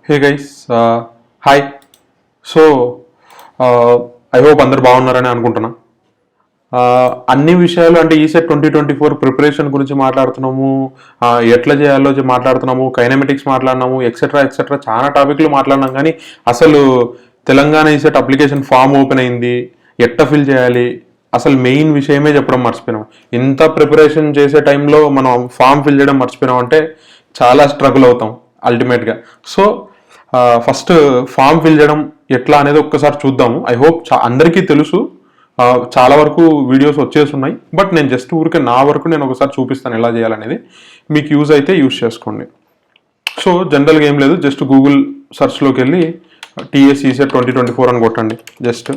Hey guys, hi. So I hope అందరు బాగున్నారని అనుకుంటున్నా. అన్ని విషయాలు అంటే ఈసెట్ 2024 ప్రిపరేషన్ గురించి మాట్లాడుతున్నాము, ఎట్లా చేయాలో మాట్లాడుతున్నాము, కైనమెటిక్స్ మాట్లాడినాము, ఎక్సెట్రా ఎక్సెట్రా చాలా టాపిక్లు మాట్లాడినాం. కానీ అసలు Telangana ECET application form open అయింది, ఎట్లా ఫిల్ చేయాలి, అసలు మెయిన్ విషయమే చెప్పడం మర్చిపోయినాం. ఇంత ప్రిపరేషన్ చేసే టైంలో మనం ఫామ్ ఫిల్ చేయడం మర్చిపోయినాం అంటే చాలా స్ట్రగుల్ అవుతాం అల్టిమేట్గా. సో ఫస్ట్ ఫామ్ ఫిల్ చేయడం ఎట్లా అనేది ఒక్కసారి చూద్దాము. ఐ హోప్ అందరికీ తెలుసు, చాలా వరకు వీడియోస్ వచ్చేస్తున్నాయి. బట్ నేను జస్ట్ ఊరికే నా వరకు నేను ఒకసారి చూపిస్తాను ఎలా చేయాలనేది. మీకు యూజ్ అయితే యూజ్ చేసుకోండి. సో జనరల్గా ఏం లేదు, జస్ట్ గూగుల్ సెర్చ్లోకి వెళ్ళి టీఎస్ ఈసెట్ 2024 అని కొట్టండి. జస్ట్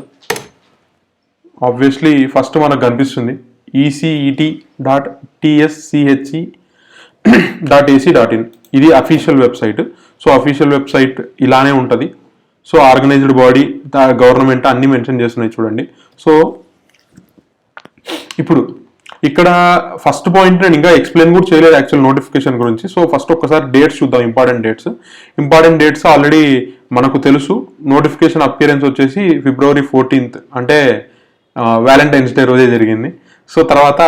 ఆబ్వియస్లీ ఫస్ట్ మనకు కనిపిస్తుంది ECET.TSCHE.AC.in. ఇది official website. So official website ఇలానే ఉంటుంది. సో ఆర్గనైజ్డ్ బాడీ, గవర్నమెంట్ అన్ని మెన్షన్ చేస్తున్నాయి చూడండి. సో ఇప్పుడు ఇక్కడ ఫస్ట్ పాయింట్ నేను ఇంకా ఎక్స్ప్లెయిన్ కూడా చేయలేదు యాక్చువల్ నోటిఫికేషన్ గురించి. సో ఫస్ట్ ఒక్కసారి డేట్స్ చూద్దాం, ఇంపార్టెంట్ డేట్స్ ఆల్రెడీ మనకు తెలుసు. నోటిఫికేషన్ అపియరెన్స్ వచ్చేసి February 14th, అంటే వ్యాలంటైన్స్ డే రోజే జరిగింది. సో తర్వాత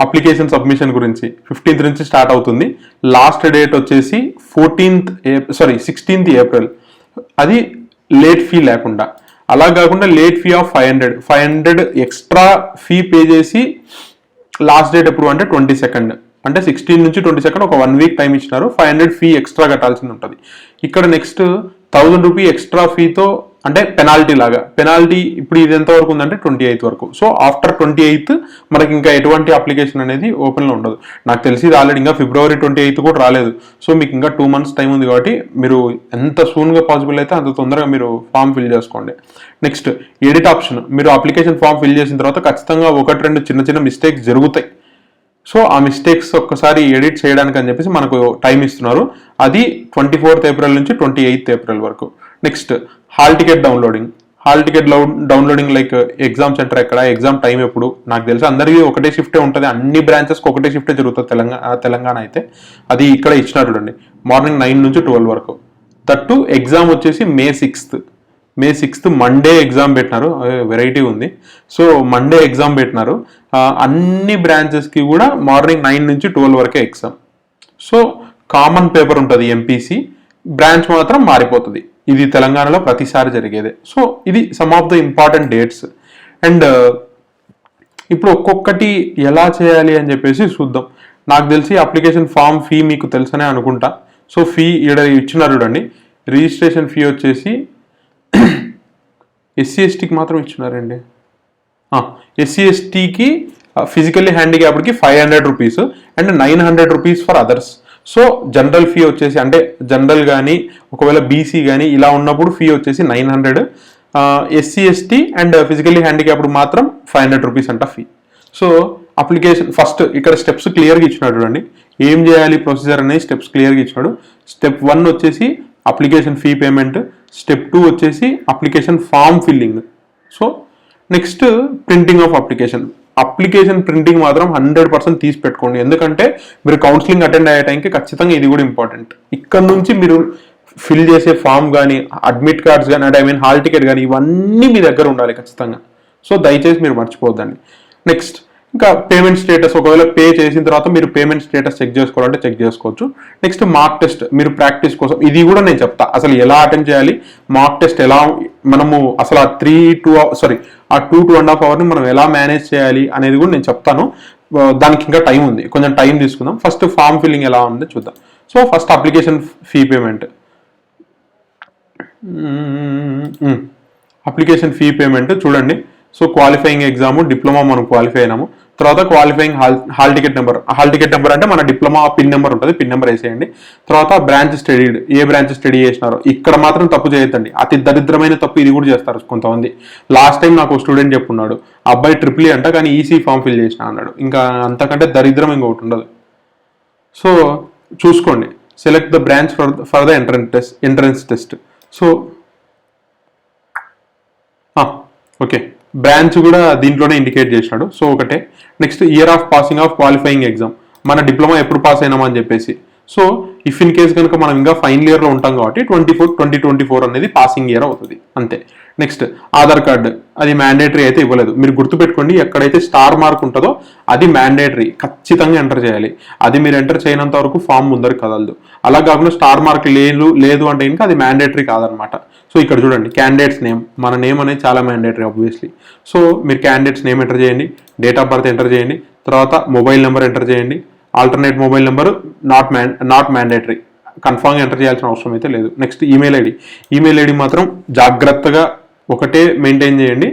అప్లికేషన్ సబ్మిషన్ గురించి 15th నుంచి స్టార్ట్ అవుతుంది. లాస్ట్ డేట్ వచ్చేసి 16th April. అది లేట్ ఫీ లేకుండా, అలా కాకుండా late fee of 500 extra fee pay చేసి లాస్ట్ డేట్ ఎప్పుడు అంటే 22nd, అంటే 16 నుంచి 22nd ఒక 1 week టైం ఇచ్చినారు. 500 ఫీ ఎక్స్ట్రా కట్టాల్సింది ఉంటుంది. ఇక్కడ నెక్స్ట్ 1000 రూపీ ఎక్స్ట్రా ఫీతో అంటే పెనాల్టీ లాగా. పెనాల్టీ ఇప్పుడు ఇది ఎంత వరకు ఉందంటే 28th వరకు. సో ఆఫ్టర్ 28th మనకి ఇంకా ఎటువంటి అప్లికేషన్ అనేది ఓపెన్లో ఉండదు. నాకు తెలిసి ఇది ఆల్రెడీ ఇంకా February 28th కూడా రాలేదు. సో మీకు ఇంకా 2 months టైం ఉంది కాబట్టి మీరు ఎంత సూన్గా పాసిబుల్ అయితే అంత తొందరగా మీరు ఫామ్ ఫిల్ చేసుకోండి. Next edit option. మీరు అప్లికేషన్ ఫామ్ ఫిల్ చేసిన తర్వాత ఖచ్చితంగా 1-2 చిన్న మిస్టేక్స్ జరుగుతాయి. సో ఆ మిస్టేక్స్ ఒక్కసారి ఎడిట్ చేయడానికి అని చెప్పేసి మనకు టైం ఇస్తున్నారు. అది 24th April నుంచి 28th April వరకు. Next hall ticket downloading like exam centre ఎక్కడ, ఎగ్జామ్ టైం ఎప్పుడు. నాకు తెలిసి అందరికీ ఒకటే షిఫ్టే ఉంటుంది, అన్ని బ్రాంచెస్కి ఒకటే షిఫ్టే జరుగుతుంది తెలంగాణ అయితే. అది ఇక్కడ ఇచ్చినారు చూడండి, మార్నింగ్ 9 నుంచి 12 వరకు. దట్టు ఎగ్జామ్ వచ్చేసి May 6th మండే ఎగ్జామ్ పెట్టినారు. వెరైటీ ఉంది. సో మండే ఎగ్జామ్ పెట్టినారు. అన్ని బ్రాంచెస్కి కూడా మార్నింగ్ 9 నుంచి 12 వరకే ఎగ్జామ్. సో కామన్ పేపర్ ఉంటుంది MPC, బ్రాంచ్ మాత్రం మారిపోతుంది. ఇది తెలంగాణలో ప్రతిసారి జరిగేదే. సో ఇది some of the important dates. And ఇప్పుడు ఒక్కొక్కటి ఎలా చేయాలి అని చెప్పేసి చూద్దాం. నాకు తెలిసి అప్లికేషన్ ఫామ్ ఫీ మీకు తెలుసనే అనుకుంటా. సో ఫీ ఇక్కడ ఇచ్చినారు చూడండి. రిజిస్ట్రేషన్ ఫీ వచ్చేసి SC/STకి మాత్రం ఇచ్చినారండి. SC/STకి ఫిజికల్లీ హ్యాండిక్యాప్డ్కి 500 rupees and 900 rupees for others. So general fee వచ్చేసి, అంటే జనరల్ కానీ ఒకవేళ BC కానీ ఇలా ఉన్నప్పుడు ఫీ వచ్చేసి 900. SC/ST అండ్ ఫిజికల్లీ హ్యాండిక్యాప్డ్ మాత్రం 500 రూపీస్ అంట ఫీ. సో అప్లికేషన్ ఫస్ట్ ఇక్కడ స్టెప్స్ క్లియర్గా ఇచ్చినాడు చూడండి. ఏం చేయాలి ప్రొసీజర్ అనేది స్టెప్స్ క్లియర్గా ఇచ్చినాడు. స్టెప్ 1 వచ్చేసి అప్లికేషన్ ఫీ పేమెంట్. స్టెప్ 2 వచ్చేసి application form filling. So next printing of application printing మాత్రం 100% తీసి పెట్టుకోండి. ఎందుకంటే మీరు కౌన్సిలింగ్ అటెండ్ అయ్యే టైంకి ఖచ్చితంగా ఇది కూడా ఇంపార్టెంట్. ఇక్కడ నుంచి మీరు ఫిల్ చేసే ఫామ్ కానీ, అడ్మిట్ కార్డ్స్ కానీ, అంటే హాల్ టికెట్ కానీ, ఇవన్నీ మీ దగ్గర ఉండాలి ఖచ్చితంగా. సో దయచేసి మీరు మర్చిపోవద్దండి. నెక్స్ట్ ఇంకా పేమెంట్ స్టేటస్, ఒకవేళ పే చేసిన తర్వాత మీరు పేమెంట్ స్టేటస్ చెక్ చేసుకోవాలంటే చెక్ చేసుకోవచ్చు. నెక్స్ట్ మార్క్ టెస్ట్, మీరు ప్రాక్టీస్ కోసం ఇది కూడా నేను చెప్తా, అసలు ఎలా అటెండ్ చేయాలి, మార్క్ టెస్ట్ ఎలా మనము అసలు ఆ 2.5 అవర్ని మనం ఎలా మేనేజ్ చేయాలి అనేది కూడా నేను చెప్తాను. దానికి ఇంకా టైం ఉంది, కొంచెం టైం తీసుకుందాం. ఫస్ట్ ఫామ్ ఫిల్లింగ్ ఎలా ఉందో చూద్దాం. So first application fee payment చూడండి. సో క్వాలిఫైయింగ్ ఎగ్జామ్ డిప్లొమా మనం క్వాలిఫై అయినాము. తర్వాత క్వాలిఫైయింగ్ హాల్ టికెట్ నెంబర్ అంటే మన డిప్లొమా పిన్ నెంబర్ ఉంటుంది, పిన్ నెంబర్ వేసేయండి. తర్వాత బ్రాంచ్ స్టడీడ్, ఏ బ్రాంచ్ స్టడీ చేసినారో. ఇక్కడ మాత్రం తప్పు చేయొద్దండి, అతి దరిద్రమైన తప్పు ఇది కూడా చేస్తారు కొంతమంది. లాస్ట్ టైం నాకు స్టూడెంట్ చెప్పున్నాడు, అబ్బాయి ట్రిపుల్ అంట కానీ EC ఫామ్ ఫిల్ చేసిన అన్నాడు. ఇంకా అంతకంటే దరిద్రం ఇంకొకటి ఉండదు. సో చూసుకోండి, select the branch for the entrance test. So okay, branch కూడా దీంట్లోనే ఇండికేట్ చేసినాడు. సో ఒకటే. Next year of passing of qualifying exam, మన డిప్లొమా ఎప్పుడు పాస్ అయినామని చెప్పేసి. సో ఇఫ్ ఇన్ కేస్ కనుక మనం ఇంకా ఫైనల్ ఇయర్లో ఉంటాం కాబట్టి 2024 అనేది పాసింగ్ ఇయర్ అవుతుంది అంతే. నెక్స్ట్ ఆధార్ కార్డు, అది మ్యాండేటరీ అయితే ఇవ్వలేదు. మీరు గుర్తుపెట్టుకోండి, ఎక్కడైతే స్టార్ మార్క్ ఉంటుందో అది మ్యాండేటరీ, ఖచ్చితంగా ఎంటర్ చేయాలి. అది మీరు ఎంటర్ చేయనంత వరకు ఫామ్ ముందరికి కదలదు. అలా కాకుండా స్టార్ మార్క్ లేదు అంటే ఇంకా అది మ్యాండేటరీ కాదనమాట. సో ఇక్కడ చూడండి, క్యాండిడేట్స్ నేమ్, మన నేమ్ అనేది చాలా మ్యాండేటరీ ఆబ్వియస్లీ. సో మీరు క్యాండిడేట్స్ నేమ్ ఎంటర్ చేయండి, డేట్ ఆఫ్ బర్త్ ఎంటర్ చేయండి, తర్వాత మొబైల్ నెంబర్ ఎంటర్ చేయండి. Alternate mobile number not mandatory, కన్ఫామ్గా ఎంటర్ చేయాల్సిన అవసరం అయితే లేదు. నెక్స్ట్ ఈమెయిల్ ఐడి మాత్రం జాగ్రత్తగా ఒకటే మెయింటైన్ చేయండి,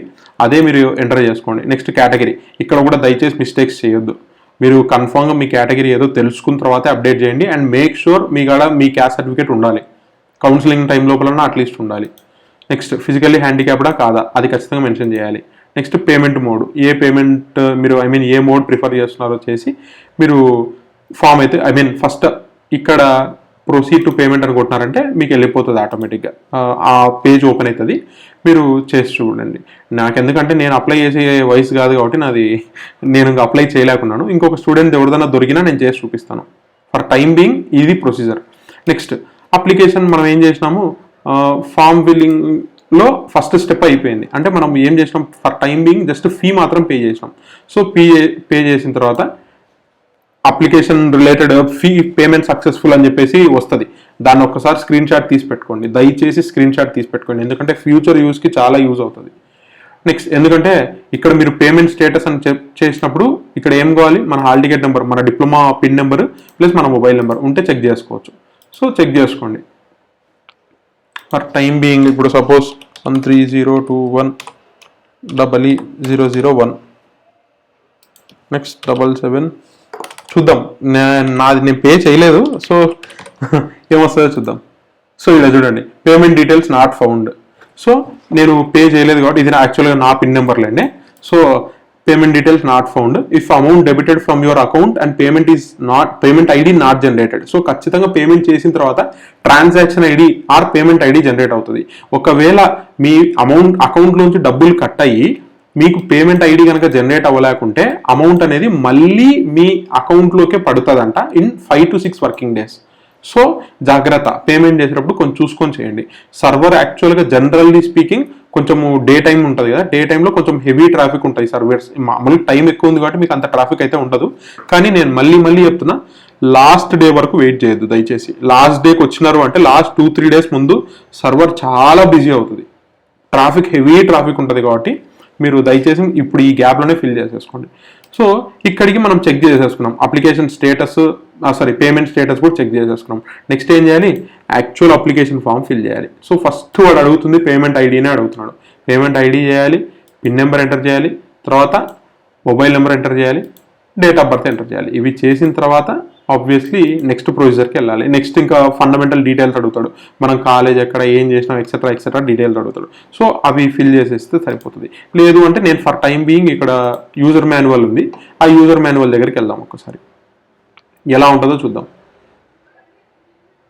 అదే మీరు ఎంటర్ చేసుకోండి. నెక్స్ట్ కేటగిరీ, ఇక్కడ కూడా దయచేసి మిస్టేక్స్ చేయొద్దు. మీరు కన్ఫామ్గా మీ కేటగిరీ ఏదో తెలుసుకున్న తర్వాతే అప్డేట్ చేయండి. అండ్ మేక్ షూర్ మీ కాడ మీ క్యాస్ట్ సర్టిఫికేట్ ఉండాలి, కౌన్సిలింగ్ టైం లోపలన్నా అట్లీస్ట్ ఉండాలి. నెక్స్ట్ ఫిజికల్లీ హ్యాండిక్యాప్డా కాదా, అది ఖచ్చితంగా మెన్షన్ చేయాలి. నెక్స్ట్ పేమెంట్ మోడ్, ఏ పేమెంట్ మీరు ఏ మోడ్ ప్రిఫర్ చేస్తున్నారో చేసి మీరు ఫామ్ అయితే ఫస్ట్ ఇక్కడ ప్రొసీడ్ టు పేమెంట్ అని కొట్టినారంటే మీకు వెళ్ళిపోతుంది ఆటోమేటిక్గా, ఆ పేజ్ ఓపెన్ అవుతుంది. మీరు చేసి చూడండి. నాకెందుకంటే నేను అప్లై చేసే వయసు కాదు కాబట్టి నేను ఇంకా అప్లై చేయలేకున్నాను. ఇంకొక స్టూడెంట్ ఎవరిదైనా దొరికినా నేను చేసి చూపిస్తాను. ఫర్ టైం బీయింగ్ ఇది ప్రొసీజర్. నెక్స్ట్ అప్లికేషన్ మనం ఏం చేసినాము, ఫామ్ ఫిల్లింగ్లో ఫస్ట్ స్టెప్ అయిపోయింది. అంటే మనం ఏం చేసినాం, for time being just fee మాత్రం పే చేసినాం. సో పే చేసిన తర్వాత application related fee payment successful అని చెప్పేసి వస్తుంది. దాన్ని ఒక్కసారి స్క్రీన్ షాట్ తీసి పెట్టుకోండి, దయచేసి స్క్రీన్ షాట్ తీసి పెట్టుకోండి, ఎందుకంటే ఫ్యూచర్ యూస్కి చాలా యూజ్ అవుతుంది. నెక్స్ట్ ఎందుకంటే ఇక్కడ మీరు పేమెంట్ స్టేటస్ అని చేసినప్పుడు ఇక్కడ ఏం కావాలి, మన హాల్ టికెట్ నెంబర్, మన డిప్లొమా పిన్ నెంబర్ ప్లస్ మన మొబైల్ నెంబర్ ఉంటే చెక్ చేసుకోవచ్చు. సో చెక్ చేసుకోండి. ఫర్ టైం బీయింగ్ ఇప్పుడు సపోజ్ 13021001 నెక్స్ట్ 77 చూద్దాం. నేను పే చేయలేదు, సో ఏమొస్తుందో చూద్దాం. సో ఇలా చూడండి, payment details not found. So నేను పే చేయలేదు కాబట్టి ఇది యాక్చువల్గా నా పిన్ నెంబర్లేండి. So payment details not found, if amount debited from your account and payment ID not generated. So ఖచ్చితంగా పేమెంట్ చేసిన తర్వాత transaction ID or payment ID generate అవుతుంది. ఒకవేళ మీ అకౌంట్లోంచి డబ్బులు కట్ అయ్యి మీకు పేమెంట్ ఐడి కనుక జనరేట్ అవ్వలేకుంటే అమౌంట్ అనేది మళ్ళీ మీ అకౌంట్లోకే పడుతుందంట in 5 to 6 working days. So జాగ్రత్త, పేమెంట్ చేసేటప్పుడు కొంచెం చూసుకొని చేయండి. సర్వర్ యాక్చువల్గా జనరల్లీ స్పీకింగ్ కొంచెము డే టైం ఉంటుంది కదా, డే టైంలో కొంచెం హెవీ ట్రాఫిక్ ఉంటాయి సర్వర్స్. మామూలుగా టైం ఎక్కువ ఉంది కాబట్టి మీకు అంత ట్రాఫిక్ అయితే ఉండదు. కానీ నేను మళ్ళీ చెప్తున్నా, లాస్ట్ డే వరకు వెయిట్ చేయొద్దు దయచేసి. లాస్ట్ డేకి వచ్చినారు అంటే లాస్ట్ 2-3 days ముందు సర్వర్ చాలా బిజీ అవుతుంది, హెవీ ట్రాఫిక్ ఉంటుంది. కాబట్టి మీరు దయచేసి ఇప్పుడు ఈ గ్యాప్లోనే ఫిల్ చేసేసుకోండి. సో ఇక్కడికి మనం చెక్ చేసేసుకున్నాం, అప్లికేషన్ స్టేటస్ పేమెంట్ స్టేటస్ కూడా చెక్ చేసేసుకున్నాం. నెక్స్ట్ ఏం చేయాలి, యాక్చువల్ అప్లికేషన్ ఫామ్ ఫిల్ చేయాలి. సో ఫస్ట్ వాడు అడుగుతుంది పేమెంట్ ఐడినే అడుగుతున్నాడు. పేమెంట్ ఐడి చేయాలి, పిన్ నెంబర్ ఎంటర్ చేయాలి, తర్వాత మొబైల్ నెంబర్ ఎంటర్ చేయాలి, డేట్ ఆఫ్ బర్త్ ఎంటర్ చేయాలి. ఇవి చేసిన తర్వాత ఆబ్వియస్లీ నెక్స్ట్ ప్రొసీజర్కి వెళ్ళాలి. నెక్స్ట్ ఇంకా ఫండమెంటల్ డీటెయిల్స్ అడుగుతాడు, మనం కాలేజ్ ఎక్కడ ఏం చేసినాం ఎక్సెట్రా డీటెయిల్స్ అడుగుతాడు. సో అవి ఫిల్ చేసేస్తే సరిపోతుంది. లేదు అంటే నేను ఫర్ టైం బీయింగ్ ఇక్కడ యూజర్ మాన్యువల్ ఉంది, ఆ యూజర్ మాన్యువల్ దగ్గరికి వెళ్దాం ఒకసారి, ఎలా ఉంటుందో చూద్దాం.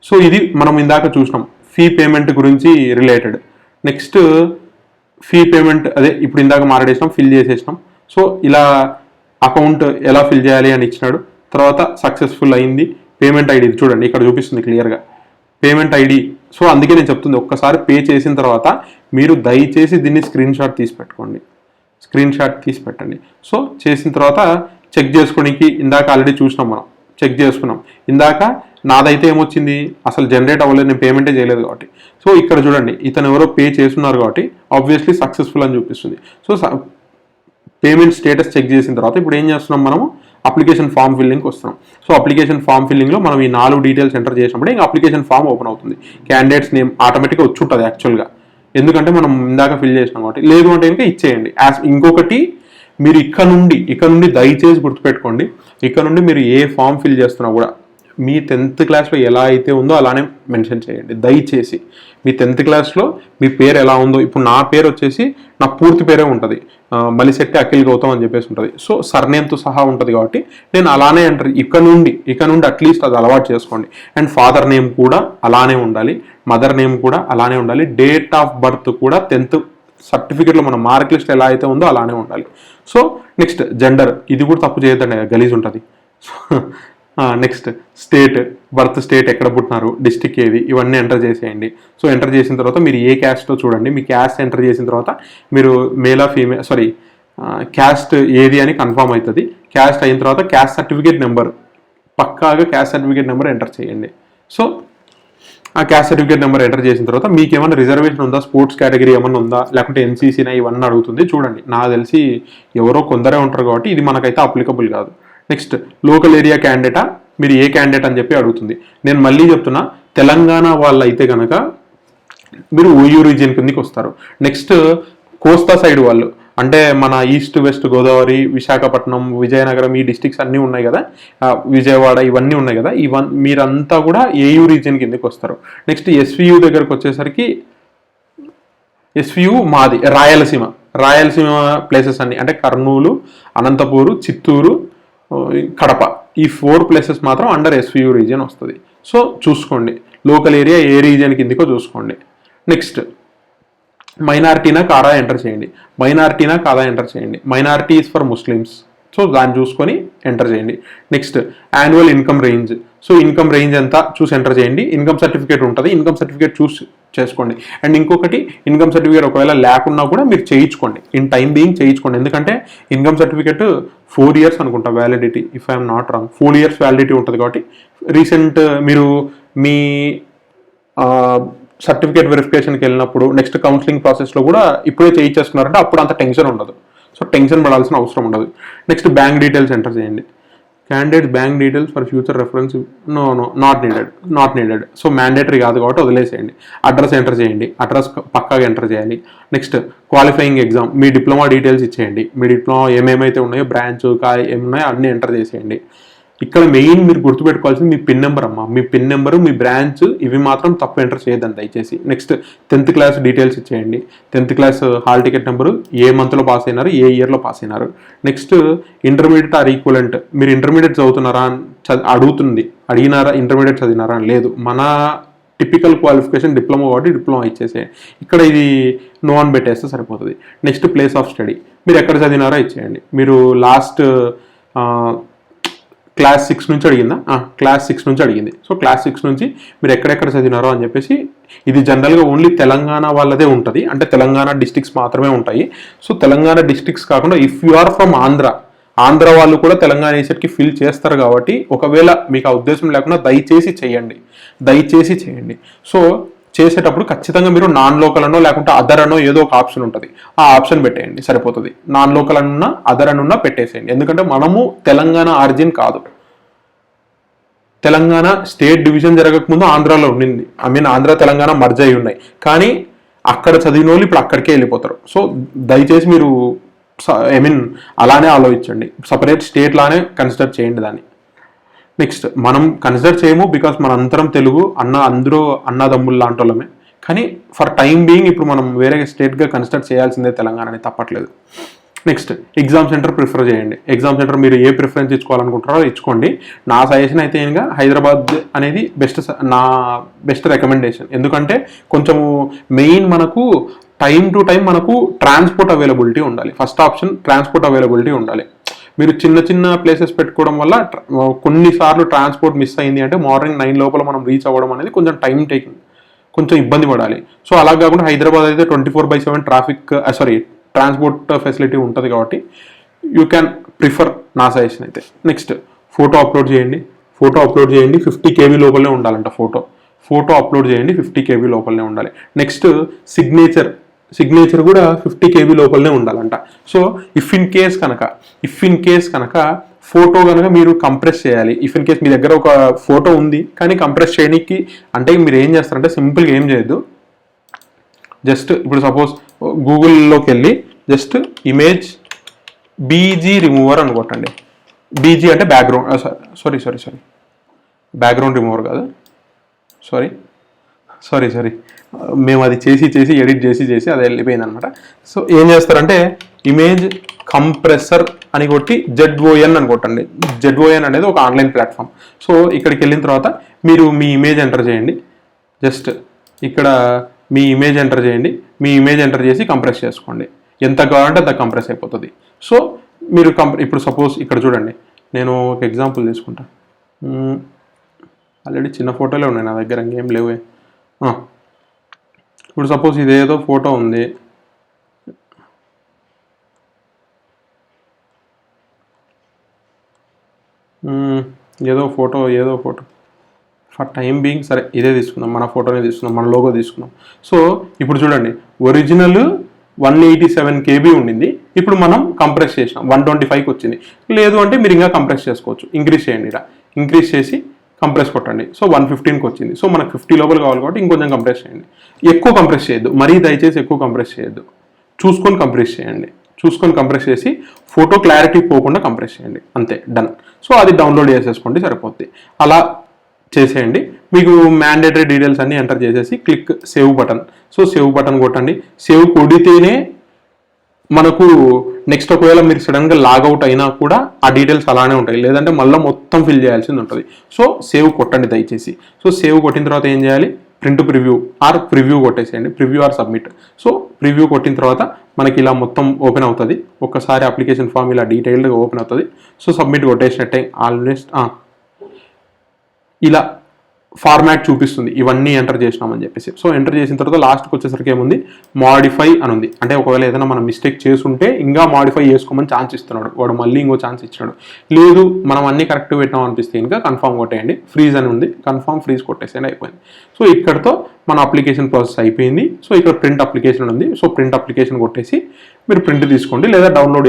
సో ఇది మనం ఇందాక చూసినాం ఫీ పేమెంట్ గురించి రిలేటెడ్. నెక్స్ట్ ఫీ పేమెంట్ ఇప్పుడు ఇందాక మాట్లాడేసినాం, ఫిల్ చేసేసినాం. సో ఇలా అకౌంట్ ఎలా ఫిల్ చేయాలి అని ఇచ్చినాడు. తర్వాత సక్సెస్ఫుల్ అయింది. పేమెంట్ ఐడి చూడండి ఇక్కడ చూపిస్తుంది క్లియర్గా పేమెంట్ ఐడి. సో అందుకే నేను చెప్తుంది, ఒక్కసారి పే చేసిన తర్వాత మీరు దయచేసి దీన్ని స్క్రీన్ షాట్ తీసి పెట్టండి. సో చేసిన తర్వాత చెక్ చేసుకోవడానికి ఇందాక ఆల్రెడీ చూసినాం, మనం చెక్ చేసుకున్నాం. ఇందాక నాదైతే ఏమొచ్చింది, అసలు జనరేట్ అవ్వలేదు, నేను పేమెంటే చేయలేదు కాబట్టి. సో ఇక్కడ చూడండి, ఇతను ఎవరో పే చేస్తున్నారు కాబట్టి ఆబ్వియస్లీ సక్సెస్ఫుల్ అని చూపిస్తుంది. సో పేమెంట్ స్టేటస్ చెక్ చేసిన తర్వాత ఇప్పుడు ఏం చేస్తున్నాం, మనము అప్లికేషన్ ఫామ్ ఫిల్లింగ్కి వస్తున్నాం. సో అప్లికేషన్ ఫామ్ ఫిల్లింగ్లో మనం ఈ 4 డీటెయిల్స్ ఎంటర్ చేసినప్పుడు ఇంకా అప్లికేషన్ ఫామ్ ఓపెన్ అవుతుంది. క్యాండిడేట్స్ నేమ్ ఆటోమేటిక్గా వచ్చి ఉంటుంది యాక్చువల్గా, ఎందుకంటే మనం ఇందాక ఫిల్ చేసినాం కాబట్టి. లేదు అంటే ఇంకా ఇచ్చేయండి. ఇంకొకటి, మీరు ఇక్కడ నుండి దయచేసి గుర్తుపెట్టుకోండి, ఇక్కడ నుండి మీరు ఏ ఫామ్ ఫిల్ చేస్తున్నా కూడా మీ 10th క్లాస్లో ఎలా అయితే ఉందో అలానే మెన్షన్ చేయండి దయచేసి. మీ 10th క్లాస్లో మీ పేరు ఎలా ఉందో, ఇప్పుడు నా పేరు వచ్చేసి నా పూర్తి పేరే ఉంటుంది, మలిశెట్టి అఖిల్ గౌతమ్ అని చెప్పేసి ఉంటుంది. సో సర్నేమ్తో సహా ఉంటుంది కాబట్టి నేను అలానే ఎంటర్, ఇక్కడ నుండి అట్లీస్ట్ అది అలవాటు చేసుకోండి. అండ్ ఫాదర్ నేమ్ కూడా అలానే ఉండాలి, మదర్ నేమ్ కూడా అలానే ఉండాలి, డేట్ ఆఫ్ బర్త్ కూడా 10th సర్టిఫికేట్లో మన మార్క్ లిస్ట్ ఎలా అయితే ఉందో అలానే ఉండాలి. సో నెక్స్ట్ జెండర్, ఇది కూడా తప్పు చేయొద్దండి, గలీజ్ ఉంటుంది. నెక్స్ట్ స్టేట్, బర్త్ స్టేట్, ఎక్కడ పుట్టినారు, డిస్టిక్ ఏది, ఇవన్నీ ఎంటర్ చేసేయండి. సో ఎంటర్ చేసిన తర్వాత మీరు ఏ క్యాస్టో చూడండి. మీ క్యాస్ట్ ఎంటర్ చేసిన తర్వాత మీరు మేలా ఫీమేల్ క్యాస్ట్ ఏది అని కన్ఫర్మ్ అవుతుంది. క్యాస్ట్ అయిన తర్వాత క్యాస్ట్ సర్టిఫికేట్ నెంబర్, పక్కాగా క్యాస్ట్ సర్టిఫికేట్ నెంబర్ ఎంటర్ చేయండి. సో ఆ క్యాస్ట్ సర్టిఫికేట్ నెంబర్ ఎంటర్ చేసిన తర్వాత మీకు ఏమైనా రిజర్వేషన్ ఉందా, స్పోర్ట్స్ కేటగిరీ ఏమైనా ఉందా, లేకుంటే ఎన్సీసీనా, ఇవన్నీ అడుగుతుంది. చూడండి, నాకు తెలిసి ఎవరో కొందరే ఉంటారు కాబట్టి ఇది మనకైతే అప్లికబుల్ కాదు. నెక్స్ట్ లోకల్ ఏరియా క్యాండిడేటా, మీరు ఏ క్యాండిడేట్ అని చెప్పి అడుగుతుంది. నేను మళ్ళీ చెప్తున్నా, తెలంగాణ వాళ్ళు అయితే కనుక మీరు ఓయూ రీజియన్ కిందకి వస్తారు. నెక్స్ట్ కోస్తా సైడ్ వాళ్ళు, అంటే మన ఈస్ట్ వెస్ట్ గోదావరి, విశాఖపట్నం, విజయనగరం, ఈ డిస్ట్రిక్ట్స్ అన్నీ ఉన్నాయి కదా, విజయవాడ, ఇవన్నీ ఉన్నాయి కదా, మీరంతా కూడా ఏయూ రీజియన్ కిందకి వస్తారు. నెక్స్ట్ ఎస్వియు దగ్గరకు వచ్చేసరికి ఎస్వియు మాది రాయలసీమ ప్లేసెస్ అన్ని, అంటే కర్నూలు, అనంతపూరు, చిత్తూరు, కడప, ఈ 4 ప్లేసెస్ మాత్రం అండర్ ఎస్వియు రీజియన్ వస్తుంది. సో చూసుకోండి, లోకల్ ఏరియా ఏ రీజియన్ కిందకో చూసుకోండి. నెక్స్ట్ మైనారిటీనా కాదా ఎంటర్ చేయండి. Minority is for Muslims, so దాన్ని చూసుకొని ఎంటర్ చేయండి. Next annual income range, so income range ఎంత చూసి ఎంటర్ చేయండి. ఇన్కమ్ సర్టిఫికేట్ ఉంటుంది, ఇన్కమ్ సర్టిఫికేట్ చూసి చేసుకోండి. అండ్ ఇంకొకటి, ఇన్కమ్ సర్టిఫికేట్ ఒకవేళ లేకున్నా కూడా మీరు చేయించుకోండి, ఇన్ టైం బీయింగ్ చేయించుకోండి. ఎందుకంటే ఇన్కమ్ సర్టిఫికేట్ 4 years అనుకుంటా validity, if I'm not wrong, 4 years validity ఉంటుంది. కాబట్టి రీసెంట్ మీరు మీ సర్టిఫికేట్ వెరిఫికేషన్కి వెళ్ళినప్పుడు, నెక్స్ట్ కౌన్సిలింగ్ ప్రాసెస్లో కూడా ఇప్పుడే చేయించేసుకున్నారంటే అప్పుడు అంత టెన్షన్ ఉండదు. సో టెన్షన్ పడాల్సిన అవసరం ఉండదు. నెక్స్ట్ బ్యాంక్ డీటెయిల్స్ ఎంటర్ చేయండి. Candidate bank details for future reference, not needed. So mandatory కాదు కాబట్టి వదిలేసేయండి. అడ్రస్ ఎంటర్ చేయండి, అడ్రస్ పక్కాగా ఎంటర్ చేయాలి. నెక్స్ట్ క్వాలిఫైయింగ్ ఎగ్జామ్, మీ డిప్లొమా డీటెయిల్స్ ఇచ్చేయండి. మీ డిప్లొమా ఏమేమైతే ఉన్నాయో, బ్రాంచ్ ఏమున్నాయో అన్నీ ఎంటర్ చేసేయండి. ఇక్కడ మెయిన్ మీరు గుర్తుపెట్టుకోవాల్సింది మీ పిన్ నెంబర్ అమ్మా. మీ పిన్ నెంబరు, మీ బ్రాంచ్, ఇవి మాత్రం తప్పు ఎంటర్ చేయొద్దండి దయచేసి. నెక్స్ట్ 10th క్లాస్ డీటెయిల్స్ ఇచ్చేయండి. 10th class hall ticket number, ఏ మంత్లో పాస్ అయినారు, ఏ ఇయర్లో పాస్ అయినారు. నెక్స్ట్ ఇంటర్మీడియట్ ఆర్ ఈక్వలెంట్, మీరు ఇంటర్మీడియట్ చదువుతున్నారా అని అడిగినారా, ఇంటర్మీడియట్ చదివినారా అని లేదు. మన టిపికల్ క్వాలిఫికేషన్ డిప్లొమా కాబట్టి డిప్లొమా ఇచ్చేసే, ఇక్కడ ఇది నో అని పెట్టేస్తే సరిపోతుంది. నెక్స్ట్ ప్లేస్ ఆఫ్ స్టడీ, మీరు ఎక్కడ చదివినారో ఇచ్చేయండి. మీరు లాస్ట్ క్లాస్ 6 నుంచి అడిగిందా, క్లాస్ 6 నుంచి అడిగింది. సో క్లాస్ 6 నుంచి మీరు ఎక్కడెక్కడ చదివినారో అని చెప్పేసి, ఇది జనరల్గా ఓన్లీ తెలంగాణ వాళ్ళదే ఉంటుంది, అంటే తెలంగాణ డిస్ట్రిక్ట్స్ మాత్రమే ఉంటాయి. సో తెలంగాణ డిస్ట్రిక్ట్స్ కాకుండా if you are from Andhra వాళ్ళు కూడా తెలంగాణ ఈసెట్కి ఫిల్ చేస్తారు. కాబట్టి ఒకవేళ మీకు ఆ ఉద్దేశం లేకుండా దయచేసి చేయండి. సో చేసేటప్పుడు ఖచ్చితంగా మీరు నాన్ లోకల్ అనో లేకుంటే అదర్ అనో ఏదో ఒక ఆప్షన్ ఉంటుంది, ఆ ఆప్షన్ పెట్టేయండి సరిపోతుంది. నాన్ లోకల్ అనున్నా అదర్ అనున్నా పెట్టేసేయండి. ఎందుకంటే మనము తెలంగాణ ఆరిజిన్ కాదు. తెలంగాణ స్టేట్ డివిజన్ జరగకముందు ఆంధ్రాలో ఉండింది, ఆంధ్ర తెలంగాణ మర్జ్ అయి ఉన్నాయి. కానీ అక్కడ చదివిన వాళ్ళు ఇప్పుడు అక్కడికే వెళ్ళిపోతారు. సో దయచేసి మీరు అలానే ఆలోచించండి, సపరేట్ స్టేట్ లానే కన్సిడర్ చేయండి దాన్ని. నెక్స్ట్ మనం కన్సిడర్ చేయము, బికాస్ మన అంతరం తెలుగు, అందరూ అన్నదమ్ములు లాంటి వాళ్ళమే. కానీ ఫర్ టైం బీయింగ్ ఇప్పుడు మనం వేరే స్టేట్గా కన్సిడర్ చేయాల్సిందే తెలంగాణని, తప్పట్లేదు. నెక్స్ట్ ఎగ్జామ్ సెంటర్ ప్రిఫర్ చేయండి. ఎగ్జామ్ సెంటర్ మీరు ఏ ప్రిఫరెన్స్ ఇచ్చుకోవాలనుకుంటారో ఇచ్చుకోండి. నా సజెషన్ అయితే ఇంకా హైదరాబాద్ అనేది బెస్ట్ రికమెండేషన్. ఎందుకంటే కొంచెము మెయిన్ మనకు టైం టు టైం మనకు ట్రాన్స్పోర్ట్ అవైలబిలిటీ ఉండాలి. ఫస్ట్ ఆప్షన్ ట్రాన్స్పోర్ట్ అవైలబిలిటీ ఉండాలి. మీరు చిన్న ప్లేసెస్ పెట్టుకోవడం వల్ల కొన్నిసార్లు ట్రాన్స్పోర్ట్ మిస్ అయింది అంటే మార్నింగ్ 9 లోపల మనం రీచ్ అవ్వడం అనేది కొంచెం టైం టేకింగ్, కొంచెం ఇబ్బంది పడాలి. సో అలా కాకుండా హైదరాబాద్ అయితే 24/7 ట్రాన్స్పోర్ట్ ఫెసిలిటీ ఉంటుంది కాబట్టి యూ క్యాన్ ప్రిఫర్, నా సజెషన్ అయితే. నెక్స్ట్ ఫోటో అప్లోడ్ చేయండి. 50 KB లోపలనే ఉండాలంట. ఫోటో అప్లోడ్ చేయండి, 50 KB లోపలనే ఉండాలి. నెక్స్ట్ సిగ్నేచర్ కూడా 50 KB లోపలనే ఉండాలంట. సో ఇఫ్ ఇన్ కేస్ కనుక ఫోటో కనుక మీరు కంప్రెస్ చేయాలి. ఇఫ్ ఇన్ కేస్ మీ దగ్గర ఒక ఫోటో ఉంది కానీ కంప్రెస్ చేయడానికి అంటే మీరు ఏం చేస్తారంటే సింపుల్గా ఏం చేయొద్దు, జస్ట్ ఇప్పుడు సపోజ్ గూగుల్లోకి వెళ్ళి జస్ట్ ఇమేజ్ బీజీ రిమూవర్ అని కొట్టండి. బీజీ అంటే బ్యాక్గ్రౌండ్, సారీ బ్యాక్గ్రౌండ్ రిమూవర్ కాదు, సారీ మేము అది చేసి ఎడిట్ చేసి అది వెళ్ళిపోయింది అనమాట. సో ఏం చేస్తారంటే ఇమేజ్ కంప్రెసర్ అని కొట్టి ZON అని కొట్టండి. ZON అనేది ఒక ఆన్లైన్ ప్లాట్ఫామ్. సో ఇక్కడికి వెళ్ళిన తర్వాత మీరు మీ ఇమేజ్ ఎంటర్ చేయండి. జస్ట్ ఇక్కడ మీ ఇమేజ్ ఎంటర్ చేసి కంప్రెస్ చేసుకోండి. ఎంత కావాలంటే అంత కంప్రెస్ అయిపోతుంది. సో మీరు ఇప్పుడు సపోజ్ ఇక్కడ చూడండి, నేను ఒక ఎగ్జాంపుల్ తీసుకుంటా. ఆల్రెడీ చిన్న ఫోటోలే ఉన్నాయి నా దగ్గర, ఇంకేం లేవే. ఇప్పుడు సపోజ్ ఇదేదో ఫోటో ఉంది, ఏదో ఫోటో ఫర్ టైం బీయింగ్ సరే ఇదే తీసుకుందాం, మన ఫోటోనే తీసుకుందాం, మన లోగో తీసుకుందాం. సో ఇప్పుడు చూడండి, ఒరిజినల్ 187 KB ఉండింది, ఇప్పుడు మనం కంప్రెస్ చేసినాం 125కి వచ్చింది. లేదు అంటే మీరు ఇంకా కంప్రెస్ చేసుకోవచ్చు, ఇంక్రీజ్ చేయండి, ఇలా ఇంక్రీజ్ చేసి కంప్రెస్ కొట్టండి. సో 115కి వచ్చింది. సో మనకు 50 లోపల కావాలి కాబట్టి ఇంకొంచెం కంప్రెస్ చేయండి. ఎక్కువ కంప్రెస్ చేయొద్దు, మరీ దయచేసి ఎక్కువ కంప్రెస్ చేయొద్దు, చూసుకొని కంప్రెస్ చేయండి. చూసుకొని కంప్రెస్ చేసి ఫోటో క్లారిటీ పోకుండా కంప్రెస్ చేయండి, అంతే, డన్. సో అది డౌన్లోడ్ చేసేసుకోండి, సరిపోద్ది. అలా చేసేయండి. మీకు మ్యాండేటరీ డీటెయిల్స్ అన్నీ ఎంటర్ చేసేసి click save button. So save button కొట్టండి. సేవ్ కొడితేనే మనకు నెక్స్ట్ ఒకవేళ మీరు సడన్గా లాగౌట్ అయినా కూడా ఆ డీటెయిల్స్ అలానే ఉంటాయి, లేదంటే మళ్ళీ మొత్తం ఫిల్ చేయాల్సింది ఉంటుంది. సో సేవ్ కొట్టండి దయచేసి. సో సేవ్ కొట్టిన తర్వాత ఏం చేయాలి, ప్రింట్ ప్రివ్యూ ఆర్ ప్రివ్యూ కొట్టేసేయండి, preview or submit. So preview కొట్టిన తర్వాత మనకి ఇలా మొత్తం ఓపెన్ అవుతుంది. ఒక్కసారి అప్లికేషన్ ఫామ్ ఇలా డీటెయిల్డ్గా ఓపెన్ అవుతుంది. సో సబ్మిట్ కొట్టేసినట్టే ఆల్మోస్ట్ ఇలా ఫార్మాట్ చూపిస్తుంది, ఇవన్నీ ఎంటర్ చేసినామని చెప్పేసి. సో ఎంటర్ చేసిన తర్వాత లాస్ట్కి వచ్చేసరికి ఏముంది, మాడిఫై అని ఉంది. అంటే ఒకవేళ ఏదైనా మనం మిస్టేక్ చేసుంటే ఇంకా మాడిఫై చేసుకోమని ఛాన్స్ ఇస్తున్నాడు వాడు, మళ్ళీ ఇంకో ఛాన్స్ ఇచ్చినాడు. లేదు మనం అన్ని కరెక్ట్ పెట్టినాం అనిపిస్తే ఇంకా కన్ఫర్మ్ కొట్టేయండి. ఫ్రీజ్ అని ఉంది, కన్ఫర్మ్ ఫ్రీజ్ కొట్టేసేయండి, అయిపోయింది. సో ఇక్కడతో మన అప్లికేషన్ ప్రాసెస్ అయిపోయింది. సో ఇక్కడ ప్రింట్ అప్లికేషన్ ఉంది. సో ప్రింట్ అప్లికేషన్ కొట్టేసి మీరు ప్రింట్ తీసుకోండి, లేదా డౌన్లోడ్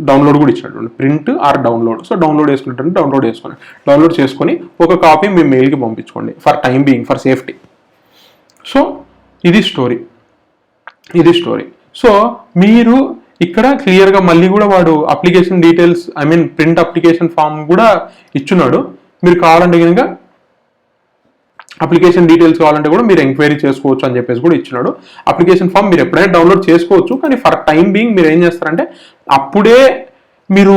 డౌన్లోడ్ కూడా ఇచ్చినట్టు print or download. So download చేసుకుంటే డౌన్లోడ్ చేసుకొని ఒక కాపీ మీ మెయిల్కి పంపించుకోండి for time being, for safety. So ఇది స్టోరీ. సో మీరు ఇక్కడ క్లియర్గా మళ్ళీ కూడా వాడు application details print application form కూడా ఇచ్చున్నాడు. మీరు కావాలంటే కనుక అప్లికేషన్ డీటెయిల్స్ కావాలంటే కూడా మీరు ఎంక్వైరీ చేసుకోవచ్చు అని చెప్పేసి కూడా ఇచ్చినాడు. అప్లికేషన్ ఫామ్ మీరు ఎప్పుడైనా డౌన్లోడ్ చేసుకోవచ్చు, కానీ ఫర్ టైం బీయింగ్ మీరు ఏం చేస్తారంటే అప్పుడే మీరు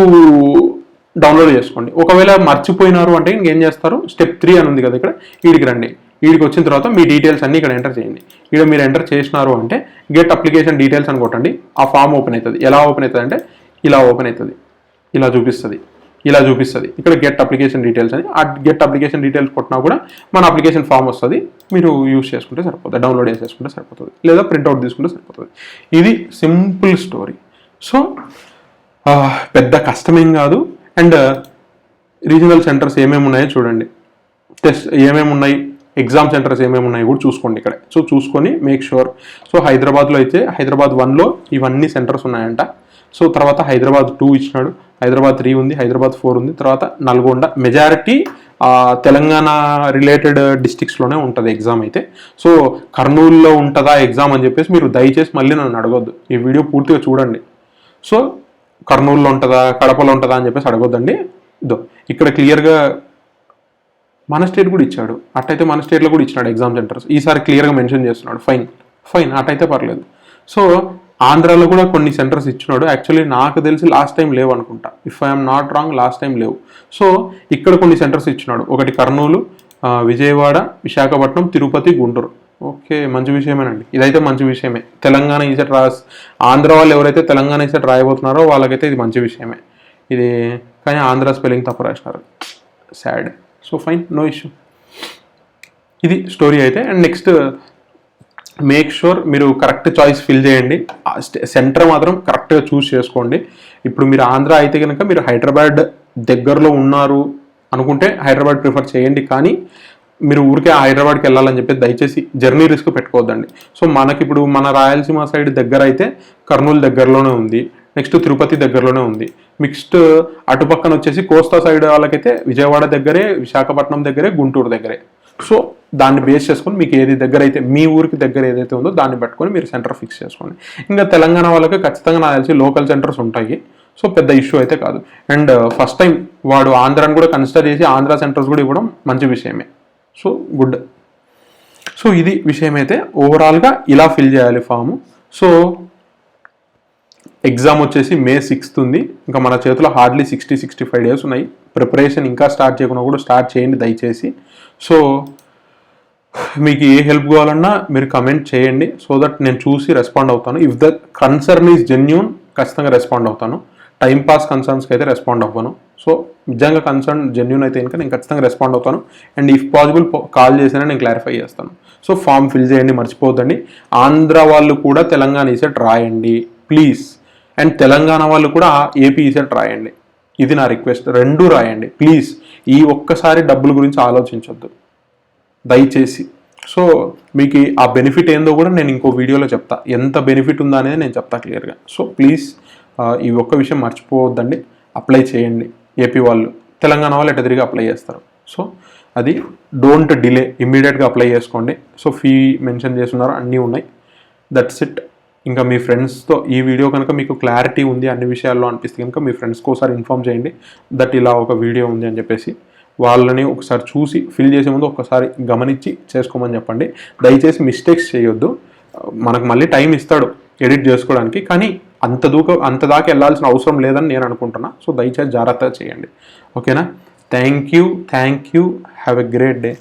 డౌన్లోడ్ చేసుకోండి. ఒకవేళ మర్చిపోయినారు అంటే ఇంకేం చేస్తారు, స్టెప్ 3 అని ఉంది కదా ఇక్కడ, వీడికి రండి. వీడికి వచ్చిన తర్వాత మీ డీటెయిల్స్ అన్ని ఇక్కడ ఎంటర్ చేయండి. ఇక్కడ మీరు ఎంటర్ చేసినారు అంటే గెట్ అప్లికేషన్ డీటెయిల్స్ అని కొట్టండి. ఆ ఫామ్ ఓపెన్ అవుతుంది. ఎలా ఓపెన్ అవుతుంది అంటే ఇలా ఓపెన్ అవుతుంది, ఇలా చూపిస్తుంది ఇక్కడ గెట్ అప్లికేషన్ డీటెయిల్స్ అని. ఆ గెట్ అప్లికేషన్ డీటెయిల్స్ కొట్టినా కూడా మన అప్లికేషన్ ఫామ్ వస్తుంది. మీరు యూస్ చేసుకుంటే సరిపోతుంది, డౌన్లోడ్ చేసేసుకుంటే సరిపోతుంది, లేదా ప్రింట్అవుట్ తీసుకుంటే సరిపోతుంది. ఇది సింపుల్ స్టోరీ. సో పెద్ద కష్టమేం కాదు. అండ్ రీజనల్ సెంటర్స్ ఏమేమి ఉన్నాయో చూడండి, టెస్ట్ ఏమేమి ఉన్నాయి, ఎగ్జామ్ సెంటర్స్ ఏమేమి ఉన్నాయి కూడా చూసుకోండి ఇక్కడ. సో చూసుకొని మేక్ షూర్. సో హైదరాబాద్లో అయితే హైదరాబాద్ 1లో ఇవన్నీ సెంటర్స్ ఉన్నాయంట. సో తర్వాత హైదరాబాద్ 2 ఇచ్చినాడు, హైదరాబాద్ 3 ఉంది, హైదరాబాద్ 4 ఉంది, తర్వాత నల్గొండ. మెజారిటీ తెలంగాణ రిలేటెడ్ డిస్ట్రిక్ట్స్లోనే ఉంటుంది ఎగ్జామ్ అయితే. సో కర్నూలులో ఉంటుందా ఎగ్జామ్ అని చెప్పేసి మీరు దయచేసి మళ్ళీ నన్ను అడగొద్దు, ఈ వీడియో పూర్తిగా చూడండి. సో కర్నూలులో ఉంటుందా, కడపలో ఉంటుందా అని చెప్పేసి అడగొద్దండి. ఇక్కడ క్లియర్గా మన స్టేట్ కూడా ఇచ్చాడు, అట్టయితే మన స్టేట్లో కూడా ఇచ్చినాడు ఎగ్జామ్ సెంటర్స్. ఈసారి క్లియర్గా మెన్షన్ చేస్తున్నాడు, ఫైన్ అట్టయితే పర్లేదు. సో ఆంధ్రాలో కూడా కొన్ని సెంటర్స్ ఇచ్చినాడు. యాక్చువల్లీ నాకు తెలిసి లాస్ట్ టైం లేవు అనుకుంటా, if I'm not wrong last time లేవు. సో ఇక్కడ కొన్ని సెంటర్స్ ఇచ్చినాడు, ఒకటి కర్నూలు, విజయవాడ, విశాఖపట్నం, తిరుపతి, గుంటూరు. ఓకే, మంచి విషయమేనండి, ఇదైతే మంచి విషయమే. తెలంగాణ ఈసెట్ ఆంధ్ర వాళ్ళు ఎవరైతే తెలంగాణ ఈసెట్ రాయబోతున్నారో వాళ్ళకైతే ఇది మంచి విషయమే ఇది. కానీ ఆంధ్ర స్పెల్లింగ్ తప్పు రాసినారు, sad. So fine, no issue. ఇది స్టోరీ అయితే. అండ్ నెక్స్ట్ మేక్ షూర్ మీరు కరెక్ట్ చాయిస్ ఫిల్ చేయండి. సెంటర్ మాత్రం కరెక్ట్గా చూస్ చేసుకోండి. ఇప్పుడు మీరు ఆంధ్ర అయితే కనుక మీరు హైదరాబాద్ దగ్గరలో ఉన్నారు అనుకుంటే హైదరాబాద్ ప్రిఫర్ చేయండి. కానీ మీరు ఊరికే హైదరాబాద్కి వెళ్ళాలని చెప్పి దయచేసి జర్నీ రిస్క్ పెట్టుకోవద్దండి. సో మనకి ఇప్పుడు మన రాయలసీమ సైడ్ దగ్గర అయితే కర్నూలు దగ్గరలోనే ఉంది, నెక్స్ట్ తిరుపతి దగ్గరలోనే ఉంది. మిక్స్డ్ అటుపక్కన వచ్చేసి కోస్తా సైడ్ వాళ్ళకైతే విజయవాడ దగ్గరే, విశాఖపట్నం దగ్గరే, గుంటూరు దగ్గరే. సో దాన్ని బేస్ చేసుకొని మీకు ఏది దగ్గర అయితే, మీ ఊరికి దగ్గర ఏదైతే ఉందో దాన్ని పెట్టుకొని మీరు సెంటర్ ఫిక్స్ చేసుకోండి. ఇంకా తెలంగాణ వాళ్ళకి ఖచ్చితంగా నాకు తెలిసి లోకల్ సెంటర్స్ ఉంటాయి. సో పెద్ద ఇష్యూ అయితే కాదు. అండ్ ఫస్ట్ టైం వాడు ఆంధ్రాని కూడా కన్సిడర్ చేసి ఆంధ్ర సెంటర్స్ కూడా ఇవ్వడం మంచి విషయమే. So good. సో ఇది విషయం అయితే ఓవరాల్గా ఇలా ఫిల్ చేయాలి ఫాము. సో ఎగ్జామ్ వచ్చేసి May 6th ఉంది. ఇంకా మన చేతిలో హార్డ్లీ 60-65 డేస్ ఉన్నాయి. ప్రిపరేషన్ ఇంకా స్టార్ట్ చేయకుండా కూడా స్టార్ట్ చేయండి దయచేసి. సో మీకు ఏ హెల్ప్ కావాలన్నా మీరు కమెంట్ చేయండి, సో దట్ నేను చూసి రెస్పాండ్ అవుతాను. If the concern is genuine ఖచ్చితంగా రెస్పాండ్ అవుతాను. టైంపాస్ కన్సర్న్స్కి అయితే రెస్పాండ్ అవ్వను. సో నిజంగా కన్సర్న్ జెన్యూన్ అయితే కనుక నేను ఖచ్చితంగా రెస్పాండ్ అవుతాను. అండ్ ఇఫ్ పాసిబుల్ కాల్ చేసినా నేను క్లారిఫై చేస్తాను. సో ఫామ్ ఫిల్ చేయండి, మర్చిపోవద్దండి. ఆంధ్ర వాళ్ళు కూడా తెలంగాణ ఈసెట్ రాయండి ప్లీజ్. అండ్ తెలంగాణ వాళ్ళు కూడా ఏపీ ఈసెట్ రాయండి. ఇది నా రిక్వెస్ట్. రెండూ రాయండి ప్లీజ్. ఈ ఒక్కసారి డబ్బుల గురించి ఆలోచించొద్దు దయచేసి. సో మీకు ఆ బెనిఫిట్ ఏందో కూడా నేను ఇంకో వీడియోలో చెప్తా. ఎంత బెనిఫిట్ ఉందో అనేది నేను చెప్తా క్లియర్గా. సో ప్లీజ్ ఈ ఒక్క విషయం మర్చిపోవద్దండి. అప్లై చేయండి. ఏపీ వాళ్ళు, తెలంగాణ వాళ్ళు ఎట్లా తిరిగి అప్లై చేస్తారు. సో అది డోంట్ డిలే, ఇమ్మీడియట్గా అప్లై చేసుకోండి. సో ఫీ మెన్షన్ చేస్తున్నారు, అన్నీ ఉన్నాయి. That's it. ఇంకా మీ ఫ్రెండ్స్తో ఈ వీడియో కనుక మీకు క్లారిటీ ఉంది అన్ని విషయాల్లో అనిపిస్తే కనుక మీ ఫ్రెండ్స్కి ఒకసారి ఇన్ఫామ్ చేయండి దట్ ఇలా ఒక వీడియో ఉంది అని చెప్పేసి. వాళ్ళని ఒకసారి చూసి ఫిల్ చేసే ముందు ఒకసారి గమనించి చేసుకోమని చెప్పండి. దయచేసి మిస్టేక్స్ చేయొద్దు. మనకు మళ్ళీ టైం ఇస్తాడు ఎడిట్ చేసుకోవడానికి, కానీ అంత దాకా వెళ్ళాల్సిన అవసరం లేదని నేను అనుకుంటున్నా. సో దయచేసి జాగ్రత్తగా చేయండి. ఓకేనా? Thank you. Have a great day.